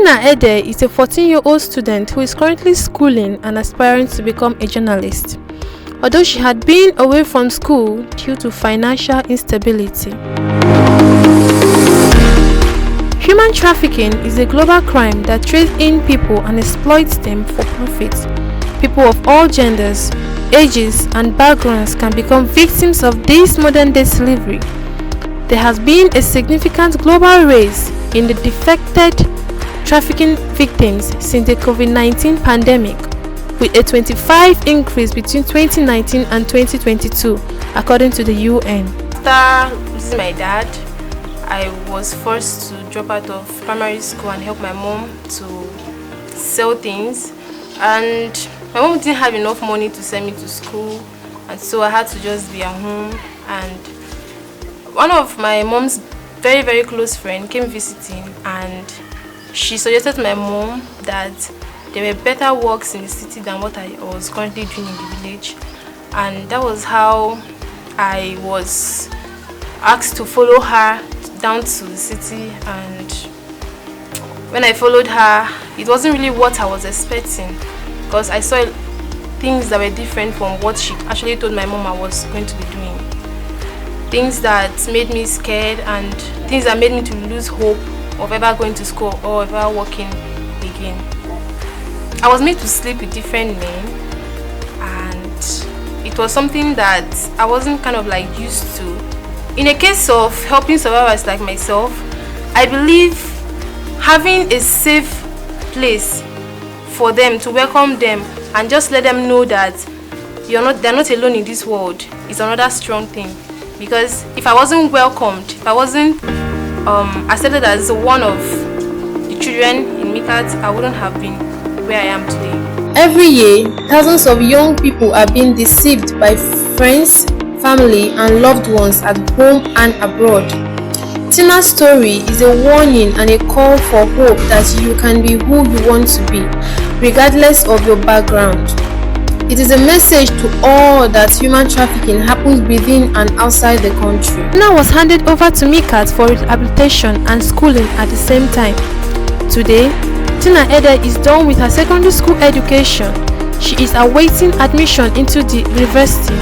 Tina Ede is a 14-year-old student who is currently schooling and aspiring to become a journalist, although she had been away from school due to financial instability. Human trafficking is a global crime that trades in people and exploits them for profit. People of all genders, ages, and backgrounds can become victims of this modern-day slavery. There has been a significant global rise in the defected trafficking victims since the COVID-19 pandemic, with a 25% increase between 2019 and 2022, according to the UN. After losing my dad, I was forced to drop out of primary school and help my mom to sell things, and my mom didn't have enough money to send me to school, and so I had to just be at home. And one of my mom's very close friend came visiting, and she suggested to my mom that there were better works in the city than what I was currently doing in the village, and that was how I was asked to follow her down to the city. And when I followed her, it wasn't really what I was expecting, because I saw things that were different from what she actually told my mom I was going to be doing. Things that made me scared, and things that made me to lose hope of ever going to school or ever working again. I was made to sleep with different men, and it was something that I wasn't kind of like used to. In a case of helping survivors like myself, I believe having a safe place for them to welcome them and just let them know that they're not alone in this world is another strong thing. Because if I wasn't welcomed, if I wasn't accepted as one of the children in MeCAHT, I wouldn't have been where I am today. Every year, thousands of young people are being deceived by friends, family, and loved ones at home and abroad. Tina's story is a warning and a call for hope that you can be who you want to be, regardless of your background. It is a message to all that human trafficking happens within and outside the country. Tina was handed over to MeCAHT for rehabilitation and schooling at the same time. Today, Tina Ede is done with her secondary school education. She is awaiting admission into the university,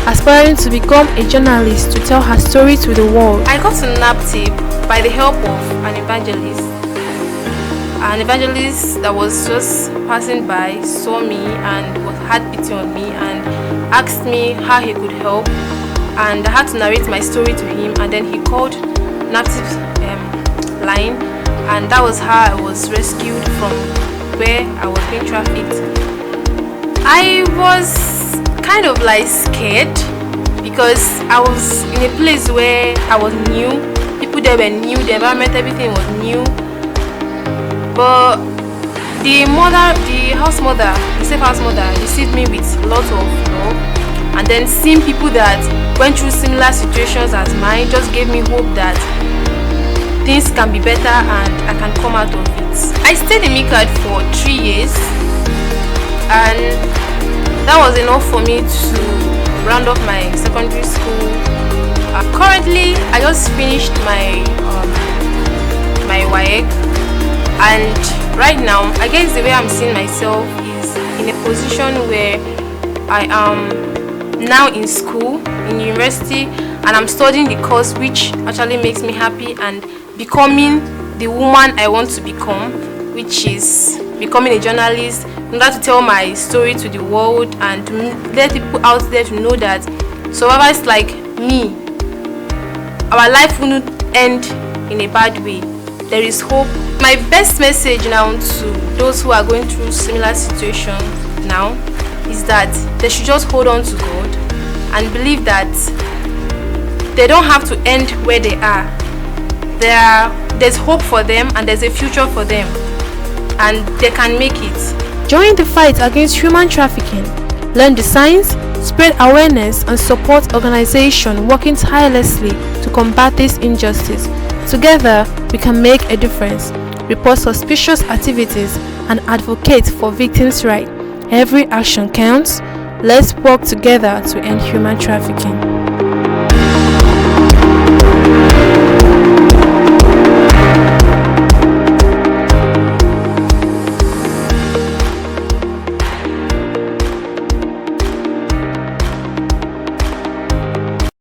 aspiring to become a journalist to tell her story to the world. I got to NAPTIP by the help of an evangelist. An evangelist that was just passing by saw me and had pity on me and asked me how he could help, and I had to narrate my story to him, and then he called NAPTIP's line, and that was how I was rescued from where I was being trafficked. I was kind of like scared because I was in a place where I was new, people there were new, the environment, everything was new. But the house mother, the safe house mother, received me with lots of love, and then seeing people that went through similar situations as mine just gave me hope that things can be better and I can come out of it. I stayed in MeCAHT for 3 years, and that was enough for me to round up my secondary school. Currently, I just finished my WAEC. And right now, I guess the way I'm seeing myself is in a position where I am now in school, in university, and I'm studying the course which actually makes me happy and becoming the woman I want to become, which is becoming a journalist, in order to tell my story to the world and to let people out there to know that survivors like me, our life wouldn't end in a bad way. There is hope. My best message now to those who are going through similar situations now is that they should just hold on to God and believe that they don't have to end where they are. There's hope for them, and there's a future for them, and they can make it. Join the fight against human trafficking. Learn the signs, spread awareness, and support organizations working tirelessly to combat this injustice. Together, we can make a difference. Report suspicious activities and advocate for victims' rights. Every action counts. Let's work together to end human trafficking.